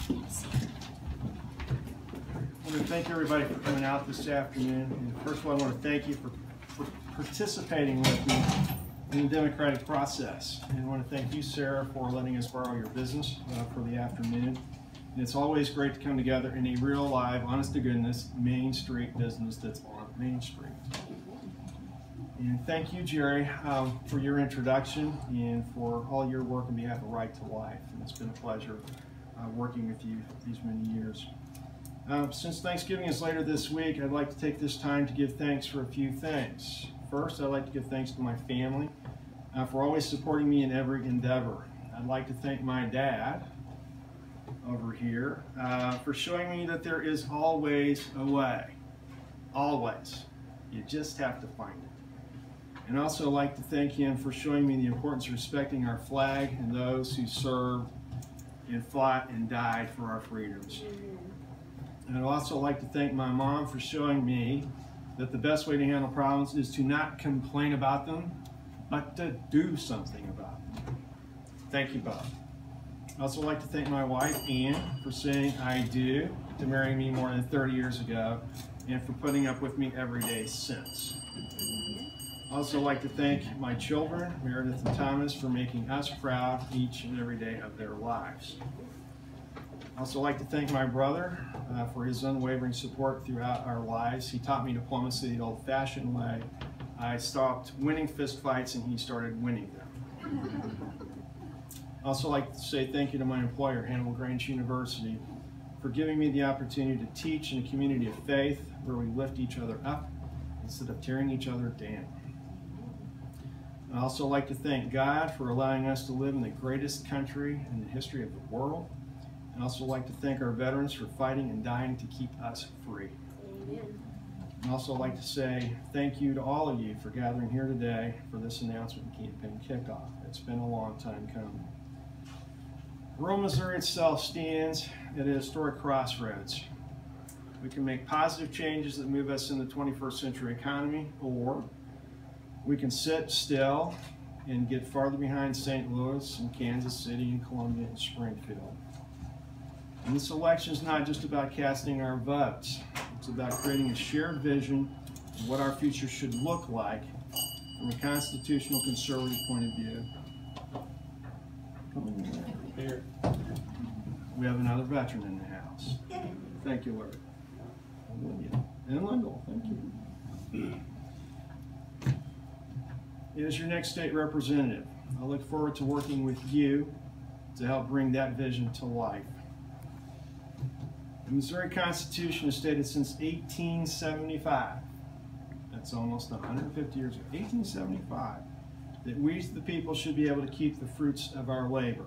I want to thank everybody for coming out this afternoon. And first of all, I want to thank you for participating with me in the democratic process. And I want to thank you, Sarah, for letting us borrow your business for the afternoon. And it's always great to come together in a real, live, honest-to-goodness Main Street business that's on Main Street. And thank you, Jerry, for your introduction and for all your work on behalf of Right to Life. And it's been a pleasure working with you these many years. Since Thanksgiving is later this week, I'd like to take this time to give thanks for a few things. First, I'd like to give thanks to my family for always supporting me in every endeavor. I'd like to thank my dad over here for showing me that there is always a way. Always. You just have to find it. And also I'd like to thank him for showing me the importance of respecting our flag and those who served and fought and died for our freedoms. And I'd also like to thank my mom for showing me that the best way to handle problems is to not complain about them, but to do something about them. Thank you both. I'd also like to thank my wife, Ann, for saying I do to marrying me more than 30 years ago and for putting up with me every day since. I'd also like to thank my children, Meredith and Thomas, for making us proud each and every day of their lives. I'd also like to thank my brother for his unwavering support throughout our lives. He taught me diplomacy the old-fashioned way. I stopped winning fistfights and he started winning them. I'd also like to say thank you to my employer, Hannibal Grange University, for giving me the opportunity to teach in a community of faith where we lift each other up instead of tearing each other down. I'd also like to thank God for allowing us to live in the greatest country in the history of the world. I'd also like to thank our veterans for fighting and dying to keep us free. Amen. I'd also like to say thank you to all of you for gathering here today for this announcement and campaign kickoff. It's been a long time coming. Rural Missouri itself stands at a historic crossroads. We can make positive changes that move us in the 21st century economy, or we can sit still and get farther behind St. Louis and Kansas City and Columbia and Springfield. And this election is not just about casting our votes. It's about creating a shared vision of what our future should look like from a constitutional conservative point of view. Here. We have another veteran in the house. Thank you, Larry. And Lyndall, thank you. As your next state representative, I look forward to working with you to help bring that vision to life. The Missouri Constitution has stated since 1875, that's almost 150 years ago, 1875, that we the people should be able to keep the fruits of our labor.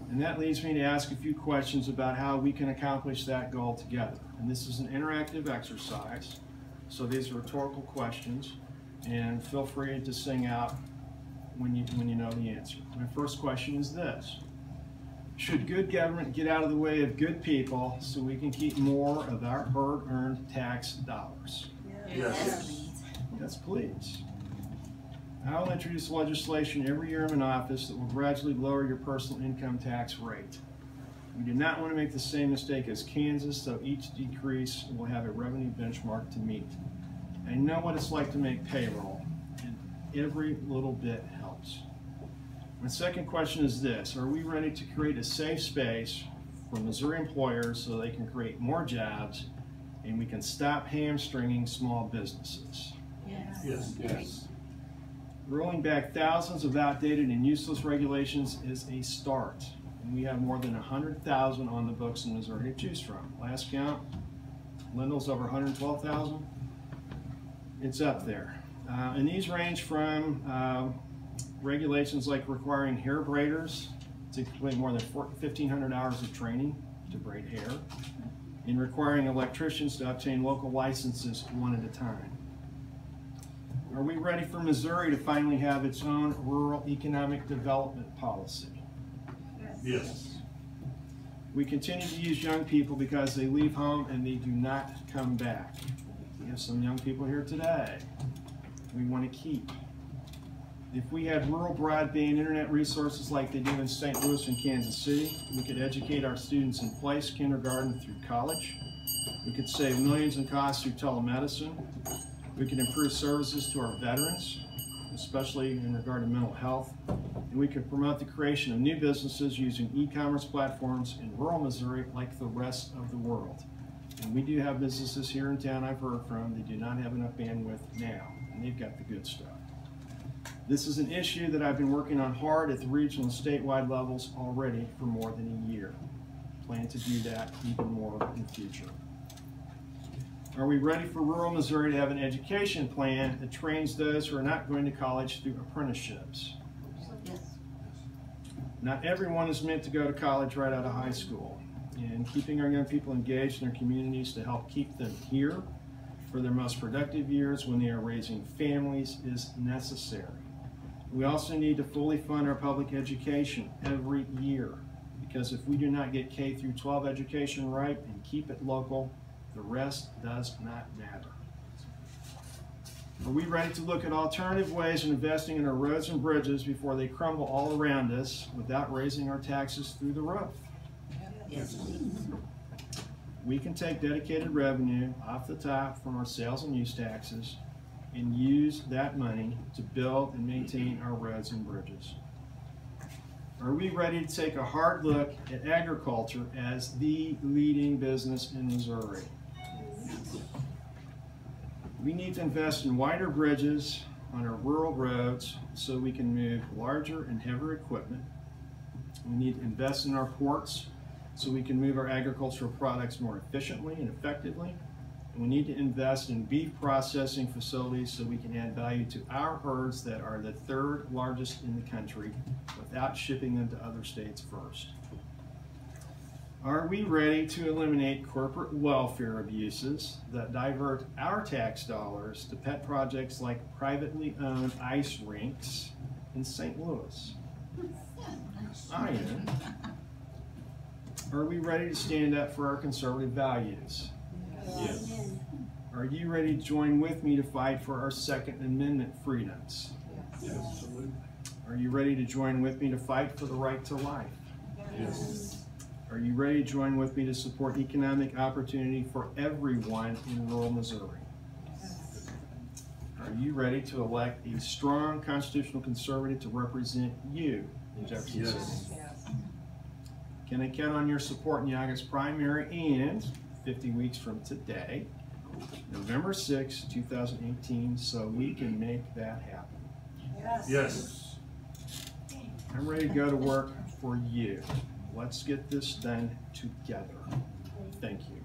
And that leads me to ask a few questions about how we can accomplish that goal together. And this is an interactive exercise, so these are rhetorical questions, and feel free to sing out when you know the answer. My first question is this: should good government get out of the way of good people so we can keep more of our hard-earned tax dollars? Yes. Yes, please. I will introduce legislation every year I'm in office that will gradually lower your personal income tax rate. We do not want to make the same mistake as Kansas, so each decrease will have a revenue benchmark to meet. I know what it's like to make payroll, and every little bit helps. My second question is this: are we ready to create a safe space for Missouri employers so they can create more jobs and we can stop hamstringing small businesses? Yes. Yes. Yes. Rolling back thousands of outdated and useless regulations is a start. And we have more than 100,000 on the books in Missouri to choose from. Last count, Lyndall's over 112,000. It's up there. And these range from regulations like requiring hair braiders to complete more than 1,500 hours of training to braid hair, and requiring electricians to obtain local licenses one at a time. Are we ready for Missouri to finally have its own rural economic development policy? Yes. We continue to use young people because they leave home and they do not come back. We have some young people here today we want to keep. If we had rural broadband internet resources like they do in St. Louis and Kansas City, we could educate our students in place, kindergarten through college. We could save millions in costs through telemedicine. We could improve services to our veterans, especially in regard to mental health. And we could promote the creation of new businesses using e-commerce platforms in rural Missouri like the rest of the world. And we do have businesses here in town I've heard from. They do not have enough bandwidth now, and they've got the good stuff. This is an issue that I've been working on hard at the regional and statewide levels already for more than a year. Plan to do that even more in the future. Are we ready for rural Missouri to have an education plan that trains those who are not going to college through apprenticeships? Yes. Not everyone is meant to go to college right out of high school, and keeping our young people engaged in their communities to help keep them here for their most productive years when they are raising families is necessary. We also need to fully fund our public education every year, because if we do not get K through 12 education right and keep it local, the rest does not matter. Are we ready to look at alternative ways of investing in our roads and bridges before they crumble all around us without raising our taxes through the roof? Yes. We can take dedicated revenue off the top from our sales and use taxes and use that money to build and maintain our roads and bridges. Are we ready to take a hard look at agriculture as the leading business in Missouri? We need to invest in wider bridges on our rural roads so we can move larger and heavier equipment. We need to invest in our ports so we can move our agricultural products more efficiently and effectively. And we need to invest in beef processing facilities so we can add value to our herds that are the third largest in the country without shipping them to other states first. Are we ready to eliminate corporate welfare abuses that divert our tax dollars to pet projects like privately owned ice rinks in St. Louis? I am. Are we ready to stand up for our conservative values? Yes. Are you ready to join with me to fight for our Second Amendment freedoms? Yes. Absolutely. Are you ready to join with me to fight for the right to life? Yes. Are you ready to join with me to support economic opportunity for everyone in rural Missouri? Are you ready to elect a strong constitutional conservative to represent you in Jefferson City? Yes. Can I count on your support in the August primary and 50 weeks from today, November 6, 2018, so we can make that happen? Yes. I'm ready to go to work for you. Let's get this done together. Thank you.